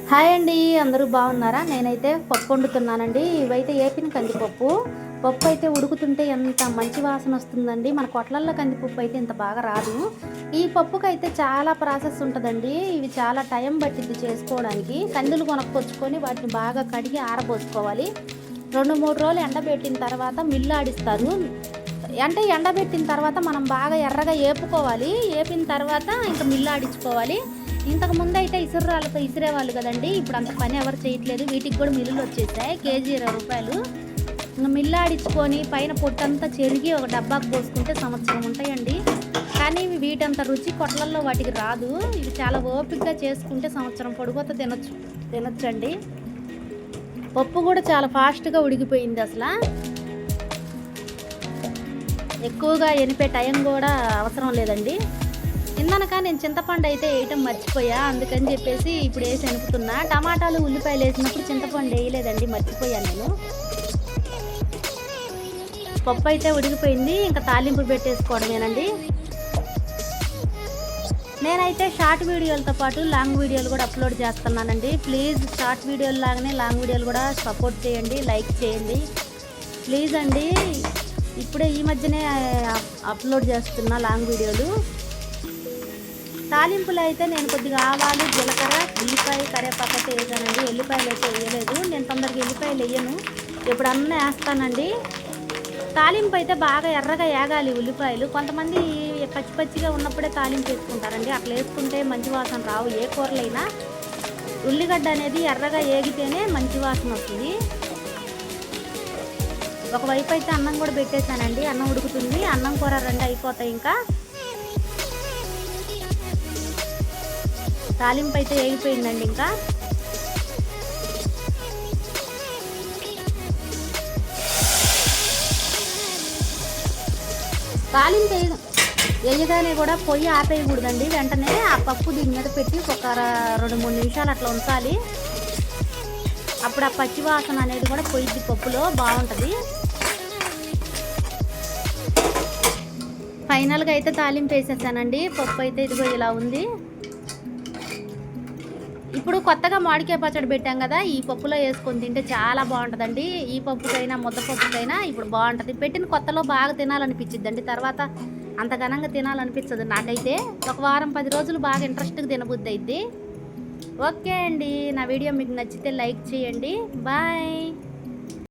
Hi అండి, అందరూ బాగున్నారా? నేనైతే పప్పు వండుతున్నానండి. ఇవైతే ఏపిన కందిపప్పు. పప్పు అయితే ఉడుకుతుంటే ఎంత మంచి వాసన వస్తుందండి. మన కొట్లల్లో కందిపప్పు అయితే ఇంత బాగా రాదు. ఈ పప్పుకైతే చాలా ప్రాసెస్ ఉంటుందండి. ఇవి చాలా టైం పట్టిద్ది చేసుకోవడానికి. కందులు కొనుక్కొచ్చుకొని వాటిని బాగా కడిగి ఆరబోసుకోవాలి. 2-3 రోజులు ఎండబెట్టిన తర్వాత మిల్లు ఆడిస్తారు. అంటే ఎండబెట్టిన తర్వాత మనం బాగా ఎర్రగా ఏపుకోవాలి. ఏపిన తర్వాత ఇంకా మిల్లు ఆడించుకోవాలి. ఇంతకు ముందు అయితే ఇసురాళ్ళతో ఇసిరేవాళ్ళు కదండి. ఇప్పుడు అంత పని ఎవరు చేయట్లేదు. వీటికి కూడా మిల్లులు వచ్చేసాయి. కేజీ 20 రూపాయలు. ఇంకా మిల్లు ఆడించుకొని పైన పొట్టంతా చెరిగి ఒక డబ్బాకు పోసుకుంటే సంవత్సరం ఉంటాయండి. కానీ వీటంత రుచి కొట్లల్లో వాటికి రాదు. ఇవి చాలా ఓపికగా చేసుకుంటే సంవత్సరం పొడుగుతో తినొచ్చండి. పప్పు కూడా చాలా ఫాస్ట్గా ఉడికిపోయింది. అసలు ఎక్కువగా ఎనిపే టైం కూడా అవసరం లేదండి. ఇందనక నేను చింతపండు అయితే వేయటం మర్చిపోయా. అందుకని చెప్పేసి ఇప్పుడు వేసి ఎనుపుతున్నా. టమాటాలు ఉల్లిపాయలు వేసినప్పుడు చింతపండు వేయలేదండి, మర్చిపోయాను నేను. పప్పు అయితే ఉడికిపోయింది. ఇంకా తాలింపు పెట్టేసుకోవడమేనండి. నేనైతే షార్ట్ వీడియోలతో పాటు లాంగ్ వీడియోలు కూడా అప్లోడ్ చేస్తున్నానండి. ప్లీజ్ షార్ట్ వీడియోలు లాగానే లాంగ్ వీడియోలు కూడా సపోర్ట్ చేయండి, లైక్ చేయండి ప్లీజ్ అండి. ఇప్పుడే ఈ మధ్యనే అప్లోడ్ చేస్తున్నా లాంగ్ వీడియోలు. తాలింపులు అయితే నేను కొద్దిగా ఆవాలు, జీలకర్ర, ఉల్లిపాయ, కరివేపాకు అయితే వేసానండి. ఎల్లిపాయలు అయితే వేయలేదు. నేను తొందరగా ఎల్లిపాయలు వేయను, ఎప్పుడన్నా వేస్తానండి. తాలింపు అయితే బాగా ఎర్రగా వేగాలి ఉల్లిపాయలు. కొంతమంది పచ్చి పచ్చిగా ఉన్నప్పుడే తాలింపు వేసుకుంటారండి. అట్లా వేసుకుంటే మంచి వాసన రావు. ఏ కూరలైనా ఉల్లిగడ్డ అనేది ఎర్రగా వేగితేనే మంచి వాసన వస్తుంది. ఒకవైపు అయితే అన్నం కూడా పెట్టేశానండి. అన్నం ఉడుకుతుంది. అన్నం కూర 2 అయిపోతాయి. ఇంకా తాలింపు అయితే వేగిపోయిందండి. ఇంకా తాలింపు వేయగానే కూడా పొయ్యి ఆపేయకూడదండి. వెంటనే ఆ పప్పు దీని మీద పెట్టి ఒక 2-3 నిమిషాలు అట్లా ఉంచాలి. అప్పుడు ఆ పచ్చి వాసన అనేది కూడా పొయ్యిద్ది, పప్పులో బాగుంటుంది. ఫైనల్గా అయితే తాలింపు వేసేసానండి. పప్పు అయితే ఇదిగో ఇలా ఉంది. ఇప్పుడు కొత్తగా మామిడికాయ పచ్చడి పెట్టాం కదా, ఈ పప్పులో వేసుకొని తింటే చాలా బాగుంటుందండి. ఈ పప్పుకైనా ముద్దపప్పుకైనా ఇప్పుడు బాగుంటుంది. పెట్టిన కొత్తలో బాగా తినాలనిపించిద్దండి. తర్వాత అంత ఘనంగా తినాలనిపించదు నాకైతే. ఒక వారం 10 రోజులు బాగా ఇంట్రెస్ట్గా తినబుద్ధి అయింది. ఓకే అండి, నా వీడియో మీకు నచ్చితే లైక్ చేయండి. బాయ్.